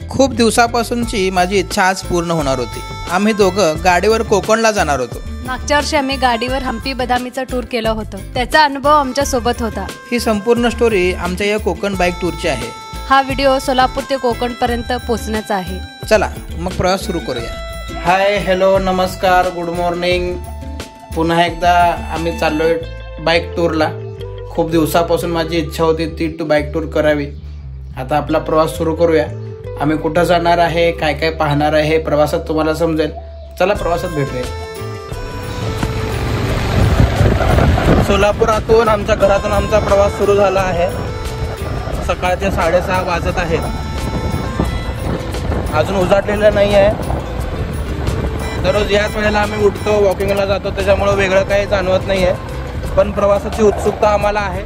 खूप दिवसापासूनची माझी इच्छा आज पूर्ण होणार होती। आम्ही दोघं गाडीवर कोकणला जाणार होतो। मागच्या वर्षी आम्ही गाडीवर हम्पी बदामीचा टूर केला होता, त्याचा अनुभव आमच्या सोबत होता। ही संपूर्ण स्टोरी आमच्या या कोकण बाईक टूरची आहे। हा व्हिडिओ सोलापूर ते कोकण पर्यंत पोहोचण्याचा आहे। चला मग प्रवास सुरू करूया। हाय, हॅलो, नमस्कार, गुड मॉर्निंग। पुन्हा एकदा आम्ही चाललोय बाईक टूरला। खूप दिवसापासून माझी इच्छा होती ती बाईक टूर करावी। आता आपला प्रवास सुरू करूया। आम्ही कुठं जाणार आहे, काय काय पाहणार आहे, प्रवासात तुम्हाला समजेल। चला प्रवासात भेटूया। सोलापुरातून आमच्या घरातून आमचा प्रवास सुरू झाला आहे। सकाळचे 6:30 वाजत आहेत। अजून उजाडलेलं नाही आहे। दररोज याच वेळेला आम्ही उठतो, वॉकिंगला जातो, त्याच्यामुळे वेगळं काही जाणवत नाही आहे, पण प्रवासाची उत्सुकता आम्हाला आहे।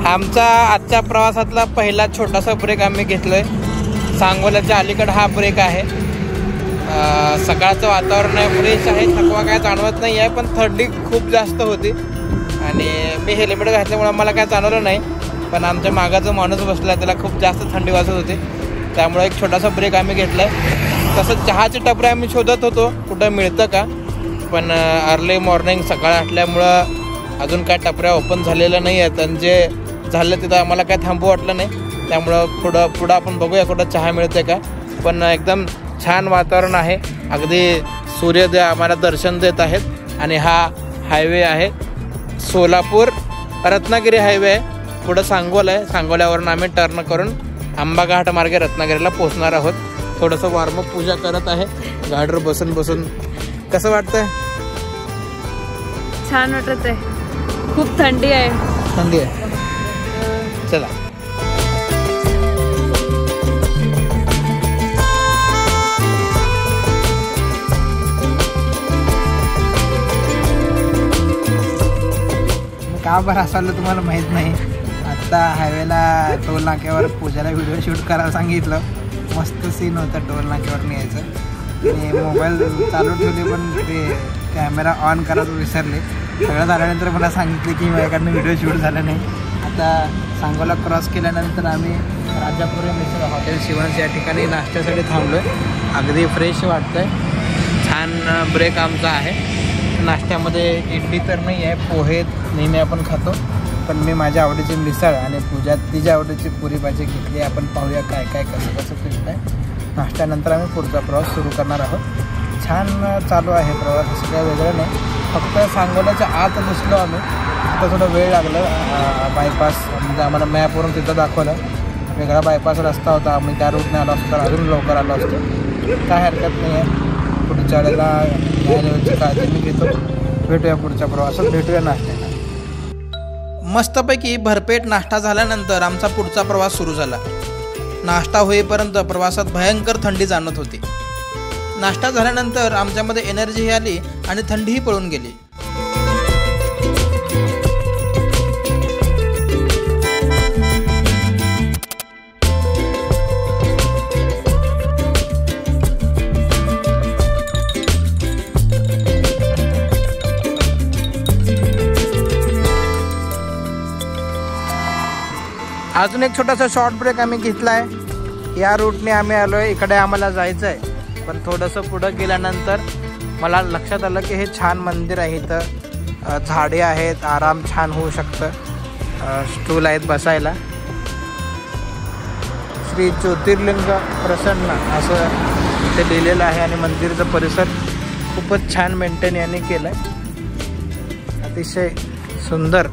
आमचा आजच्या प्रवासातला पहिला छोटासा ब्रेक आम्ही घेतलोय। सांगोल्याच्या अलीकडे हा ब्रेक आहे। सकाळचं वातावरण आहे, फ्रेश आहे, थकवा काय जाणवत नाही आहे, पण थंडी खूप जास्त होती आणि मी हेल्मेट घातल्यामुळे मला काय जाणवलं नाही, पण आमच्या मागाचा माणूस बसला त्याला खूप जास्त थंडी वाजत होती, त्यामुळे एक छोटासा ब्रेक आम्ही घेतला आहे। तसंच चहाचे टपरे आम्ही शोधत होतो कुठं मिळतं का, पण अर्ली मॉर्निंग सकाळ असल्यामुळं अजून काय टपऱ्या ओपन झालेल्या नाही आहेत आणि जे झालं तिथं आम्हाला काय थांबू वाटलं नाही, त्यामुळं पुढं आपण बघूया कुठं चहा मिळते का। पण एकदम छान वातावरण आहे, अगदी सूर्योदय आम्हाला दर्शन देत आहेत आणि हा हायवे आहे सोलापूर रत्नागिरी हायवे आहे। पुढं सांगोला आहे, सांगोल्यावरून आम्ही टर्न करून आंबा घाट मार्गे रत्नागिरीला पोहोचणार आहोत। थोडंसं वॉर्मअप पूजा करत आहे गाडीवर बसून बसून। कसं वाटतंय? छान वाटत आहे, खूप थंडी आहे। थंडी आहे, चला का बरं असाल तुम्हाला माहित नाही। आता हायवेला टोल नाक्यावर पूजाला व्हिडिओ शूट करायला सांगितलं। मस्त सीन होता टोल नाक्यावर न्यायचं आणि मोबाईल चालू ठेवले, पण ते कॅमेरा ऑन करायला विसरले। सगळं झाल्यानंतर मला सांगितले की माझ्याकडनं व्हिडिओ शूट झाला नाही। आता सांगोला क्रॉस केल्यानंतर आम्ही राजापुरी मिसळ हॉटेल शिवणस या ठिकाणी नाश्त्यासाठी थांबलो आहे। अगदी फ्रेश वाटतं आहे, छान ब्रेक आमचा आहे। नाश्त्यामध्ये इडली तर नाही आहे, पोहे नेहमी आपण खातो, पण मी माझ्या आवडीची मिसळ आणि पूजा तिच्या आवडीची पुरी भाजी घेतली। आपण पाहूया काय काय कसं कसं फिरत आहे। नाश्त्यानंतर आम्ही पुढचा प्रवास सुरू करणार आहोत। छान चालू आहे प्रवास, असं काही वेगळं नाही, फक्त सांगोल्याच्या आत दिसलो आम्ही, आता थोडं वेळ लागलं। बायपास म्हणजे आम्हाला मॅपवरून तिथं दाखवलं, वेगळा बायपास रस्ता होता, आम्ही त्या रूटने आलो असतो तर अजून लवकर आलो असतो। काय हरकत नाही आहे, पुढच्या वेळेला या लेवलची काळजी मी घेतो। भेटूया पुढच्या प्रवासात, भेटूया नाश्त्याला। मस्तपैकी भरपेट नाश्ता झाल्यानंतर आमचा पुढचा प्रवास सुरू झाला। नाश्ता होईपर्यंत प्रवासात भयंकर थंडी जाणवत होती। नाश्ता झाल्यानंतर आमच्यामध्ये एनर्जीही आली आणि थंडीही पळून गेली। अजून एक छोटासा शॉर्ट ब्रेक आम्ही घेतला आहे। या रूटने आम्ही आलो आहे, इकडे आम्हाला जायचं आहे, पण थोडंसं पुढं गेल्यानंतर मला लक्षात आलं की हे छान मंदिर आहे, इथं झाडे आहेत, आराम छान होऊ शकतं, स्टूल आहेत बसायला। श्री ज्योतिर्लिंग प्रसन्न असं ते लिहिलेलं आहे आणि मंदिरचं परिसर खूपच छान मेंटेन यांनी केलं आहे। अतिशय सुंदर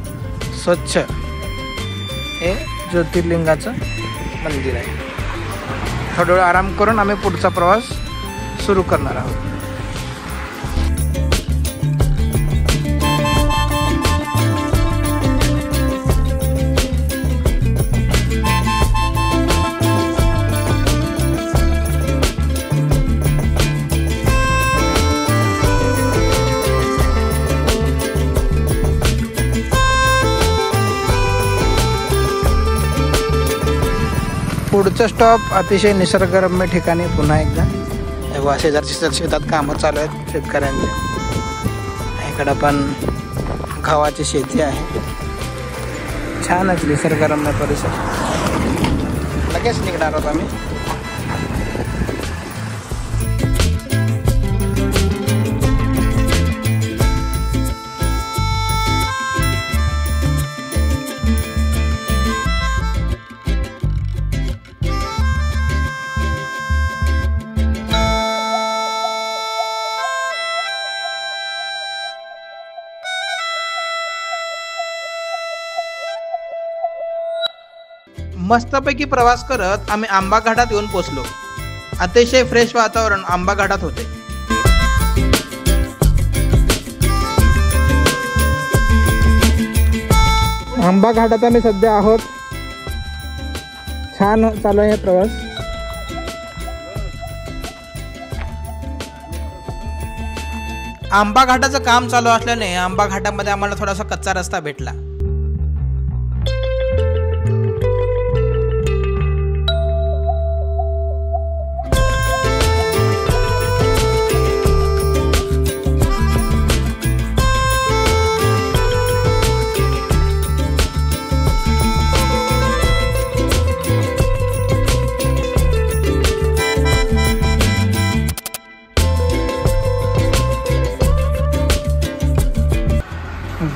स्वच्छ हे ज्योतिर्लिंगाचं मंदिर आहे। थोडा वेळ आराम करून आम्ही पुढचा प्रवास सुरू करणार आहोत। पुढचं स्टॉप अतिशय निसर्गरम्य ठिकाणी पुन्हा एकदा तेव्हा शेजारच्या शेतात कामं चालू आहेत शेतकऱ्यांचे. इकडं पण गव्हाची शेती आहे. छानच निसर्गरम्य परिसर. लगेच निघणार आहोत आम्ही. मस्तपैकी प्रवास करत आम्ही आंबा घाटात येऊन पोचलो. अतिशय फ्रेश वातावरण आंबा घाटात होते. आंबा घाटात आम्ही सध्या आहोत. छान चालू आहे प्रवास. आंबा घाटाचं काम चालू असल्याने आंबा घाटामध्ये आम्हाला थोडासा कच्चा रस्ता भेटला.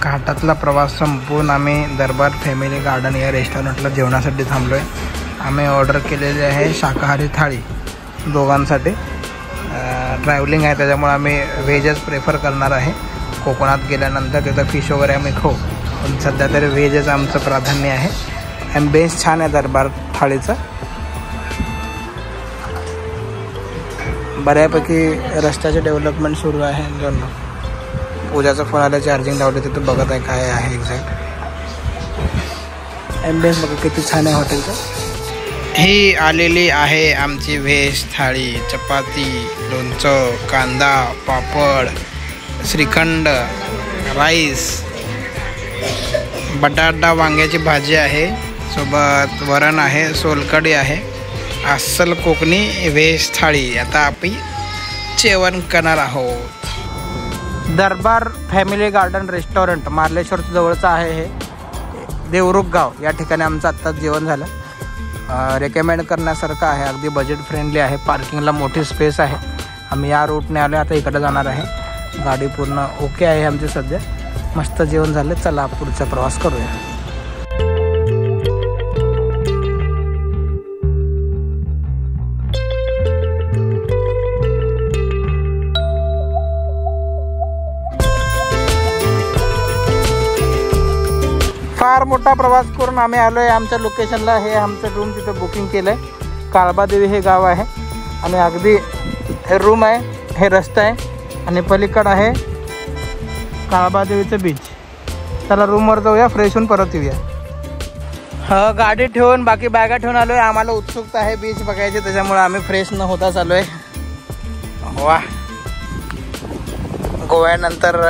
घाटातला प्रवास संपवून आम्ही दरबार फॅमिली गार्डन या रेस्टॉरंटला जेवणासाठी थांबलो आहे. आम्ही ऑर्डर केलेली आहे शाकाहारी थाळी दोघांसाठी. ट्रॅव्हलिंग आहे त्याच्यामुळे आम्ही व्हेजच प्रेफर करणार आहे. कोकणात गेल्यानंतर तिथं फिश वगैरे आम्ही खाऊ, पण सध्या तरी व्हेजच आमचं प्राधान्य आहे. ॲम्बियन्स छान आहे दरबार थाळीचं. बऱ्यापैकी रस्त्याचे डेव्हलपमेंट सुरू आहे. दोन पूजाचा फोन आला, चार्जिंग लावले तिथं बघत आहे काय आहे एक्झॅक्ट. ॲम्बियन्स बघा किती छान आहे हॉटेलचं. ही आलेली आहे आमची व्हेज थाळी. चपाती, लोणचं, कांदा, पापड, श्रीखंड, राईस, बटाटा वांग्याची भाजी आहे, सोबत वरण आहे, सोलकढी आहे. अस्सल कोकणी व्हेज थाळी. आता आपण जेवण करणार आहोत. दरबार फॅमिली गार्डन रेस्टॉरंट मार्लेश्वर जवळचं आहे हे. देवरुख गाव या ठिकाणी आमचं आत्ताच जेवण झालं. रेकमेंड करण्यासारखं आहे. अगदी बजेट फ्रेंडली आहे. पार्किंगला मोठी स्पेस आहे. आम्ही या रूटने आलो, आता इकडे जाणार आहे. गाडी पूर्ण ओके आहे आमची सध्या. मस्त जेवण झालं. चला पुढचा प्रवास करूया. फार मोठा प्रवास करून आम्ही आलो आहे आमच्या लोकेशनला. हे आमचं रूम तिथं बुकिंग केलं आहे. काळबादेवी हे गाव आहे आणि अगदी हे रूम आहे, हे रस्ता आहे आणि पलीकडं आहे काळबादेवीचं बीच. चला रूमवर जाऊया, फ्रेश होऊन परत येऊया. गाडी ठेवून बाकी बॅगा ठेवून आलो आहे. आम्हाला उत्सुकता आहे बीच बघायची, त्याच्यामुळे आम्ही फ्रेश न होताच आलो आहे. वा, गोव्यानंतर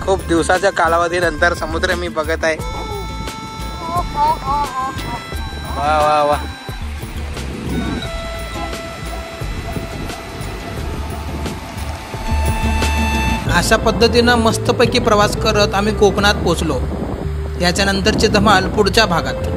खूप दिवसाच्या कालावधीनंतर समुद्र मी बघत आहे. वा वा वा. अशा पद्धतीनं मस्तपैकी प्रवास करत आम्ही कोकणात पोचलो. याच्यानंतरची धमाल पुढच्या भागात.